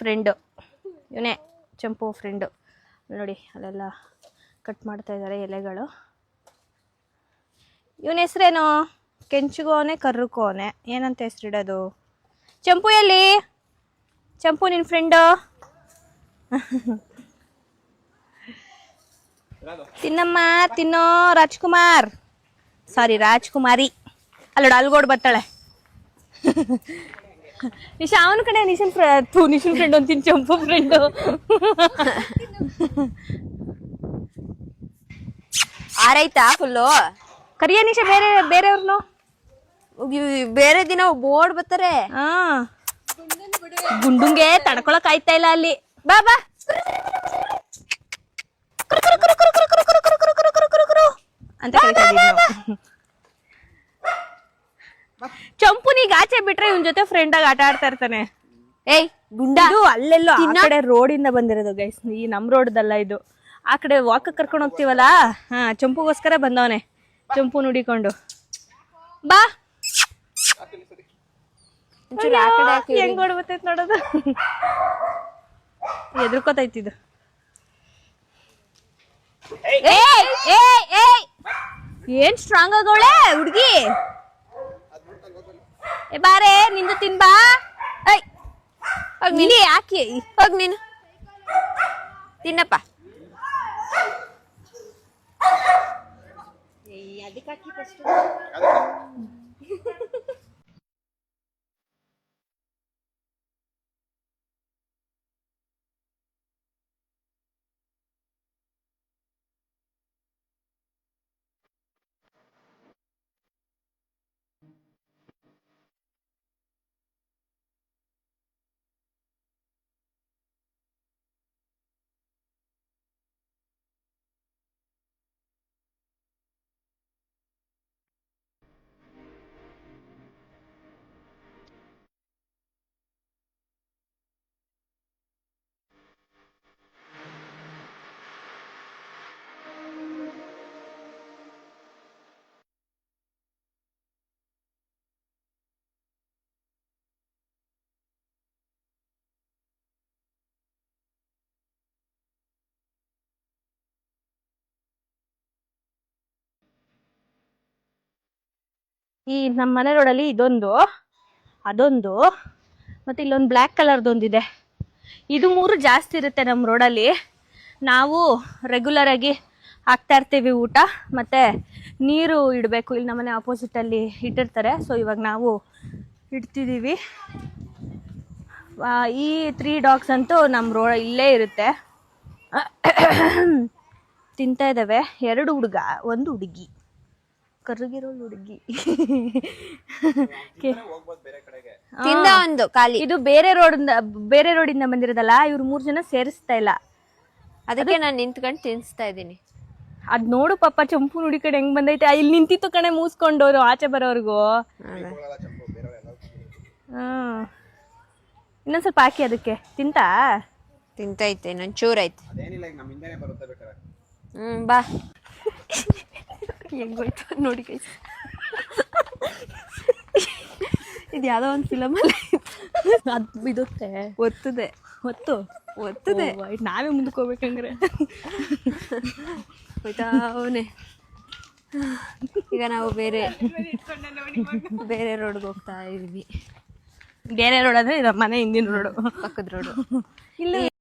Friend, ಇವನೇ ಚಂಪು friend. ನೋಡಿ ಅಲ್ಲೆಲ್ಲ ಕಟ್ ಮಾಡ್ತಾ ಇದ್ದಾರೆ ಎಲೆಗಳು. ಇವನ ಹೆಸ್ರೇನು? ಕೆಂಚುಗೋನೆ ಕರ್ರಕೋನೆ, ಏನಂತ ಹೆಸರಿಡೋದು? ಚಂಪು ಎಲ್ಲಿ? ಚಂಪು ನಿನ್ನ ಫ್ರೆಂಡು ತಿನ್ನಮ್ಮ ತಿನ್ನೋ. ರಾಜ್ಕುಮಾರ್, ಸಾರಿ ರಾಜ್ಕುಮಾರಿ. ಅಲ್ಲೋಡ ಅಲ್ಗೋಡ್ ಬರ್ತಾಳೆ ನಿಶಾ. ಅವನ ಕಡೆ ನಿಶನ್ ಫ್ರೆಂಡ್ ಅಂತೀನಿ, ಚಂಪು ಫ್ರೆಂಡು. ಆರೈತಾ ಫುಲ್ಲು? ಕರಿಯ ನಿಶಾ ಬೇರೆಯವ್ರನ್ನು. ಬೇರೆ ದಿನ ಬೋರ್ಡ್ ಬರ್ತಾರೆ. ಹಾ, ಗುಂಡುಂಗೆ ತಡ್ಕೊಳಕ್ ಆಯ್ತಾ ಇಲ್ಲ ಅಲ್ಲಿ. ಬಾ ಬಾ ಅಂತ ಚಂಪುನಿಗ್ ಆಚೆ ಬಿಟ್ರೆ ಇವನ್ ಜೊತೆ ಫ್ರೆಂಡ್ ಆಗಿ ಆಟ ಆಡ್ತಾ ಇರ್ತಾನೆ. ಏಯ್ ಗುಂಡ, ಅಲ್ಲೆಲ್ಲೋ ಆ ಕಡೆ ರೋಡಿಂದ ಬಂದಿರೋದು ಗೈಸ್, ಈ ನಮ್ ರೋಡ್ದಲ್ಲ ಇದು. ಆ ಕಡೆ ವಾಕ್ ಕರ್ಕೊಂಡು ಹೋಗ್ತೀವಲ್ಲ, ಹಾ ಚಂಪುಗೋಸ್ಕರ ಬಂದವನೆ. ಚಂಪು ನುಡಿಕೊಂಡು ಬಾ. ಹೆಂಗ್ ಓಡ್ಬತ್ತೈತ್ ನೋಡೋದು, ಎದ್ರಕೋತೈತಿದು. ಏನ್ ಸ್ಟ್ರಾಂಗ್ ಆಗೋಳೆ ಹುಡ್ಗಿ. ಬಾರೆ ನಿಂದು ತಿನ್ಬಾ. ನೀನು ಯಾಕೆ ಹೋಗ್ ನೀನು ತಿನ್ನಪ್ಪ. ಈ ನಮ್ಮ ಮನೆ ರೋಡಲ್ಲಿ ಇದೊಂದು, ಅದೊಂದು, ಮತ್ತೆ ಇಲ್ಲೊಂದು ಬ್ಲ್ಯಾಕ್ ಕಲರ್ದೊಂದಿದೆ. ಇದು 3 ಜಾಸ್ತಿ ಇರುತ್ತೆ ನಮ್ಮ ರೋಡಲ್ಲಿ. ನಾವು ರೆಗ್ಯುಲರ್ ಆಗಿ ಹಾಕ್ತಾ ಇರ್ತೀವಿ ಊಟ, ಮತ್ತೆ ನೀರು ಇಡಬೇಕು. ಇಲ್ಲಿ ನಮ್ಮನೆ ಆಪೋಸಿಟಲ್ಲಿ ಇಟ್ಟಿರ್ತಾರೆ, ಸೊ ಇವಾಗ ನಾವು ಇಡ್ತಿದ್ದೀವಿ. ಈ 3 ಡಾಗ್ಸ್ ಅಂತೂ ನಮ್ಮ ರೋಡ್ ಇಲ್ಲೇ ಇರುತ್ತೆ, ತಿಂತಾ ಇದ್ದಾವೆ. 2 ಹುಡುಗ 1 ಹುಡುಗಿ, ಕರ್ರಗಿರೋ ಹುಡುಗಿ. ತಿಂದ ಒಂದು ಖಾಲಿ. ಇದು ಬೇರೆ ರೋಡಿಂದ ಬಂದಿರೋದಲ್ಲ, ಇವ್ರು 3 ಜನ ಸೇರಿಸ್ತಾ ಇಲ್ಲ, ಅದಕ್ಕೆ ನಾನು ನಿಂತ್ಕೊಂಡು ತಿನ್ಸ್ತಾ ಇದ್ದೀನಿ. ಅದ್ ನೋಡು ಪಾಪ ಚಂಪು ನುಡಿ ಕಡೆ ಹೆಂಗ್ ಬಂದೈತೆ. ಇಲ್ಲಿ ನಿಂತಿತ್ತು ಕಣೆ ಮೂಸ್ಕೊಂಡವ್ರು ಆಚೆ ಬರೋರ್ಗು. ಇನ್ನೊಂದ್ ಸ್ವಲ್ಪ ಹಾಕಿ ಅದಕ್ಕೆ. ತಿಂತೈತೆ, ಇನ್ನೊಂದ್ ಚೂರೈತೆ. ಬಾ. ಹೆಂಗೋಯ್ತು ನೋಡಿ ಕೈ. ಇದು ಯಾವ್ದೋ ಒಂದು ಫಿಲಮಲ್ಲಿ ಅದು ಬಿಡುತ್ತೆ, ಒತ್ತದೆ ನಾವೇ ಮುಂದಕ್ಕೆ ಹೋಗ್ಬೇಕಂದ್ರೆ ಹೋಯ್ತಾ ಅವನೇ. ಈಗ ನಾವು ಬೇರೆ ರೋಡ್ಗೆ ಹೋಗ್ತಾ ಇದೀವಿ. ಬೇರೆ ರೋಡ್ ಅಂದ್ರೆ ಮನೆ ಹಿಂದಿನ ರೋಡು, ಪಕ್ಕದ ರೋಡು. ಇಲ್ಲ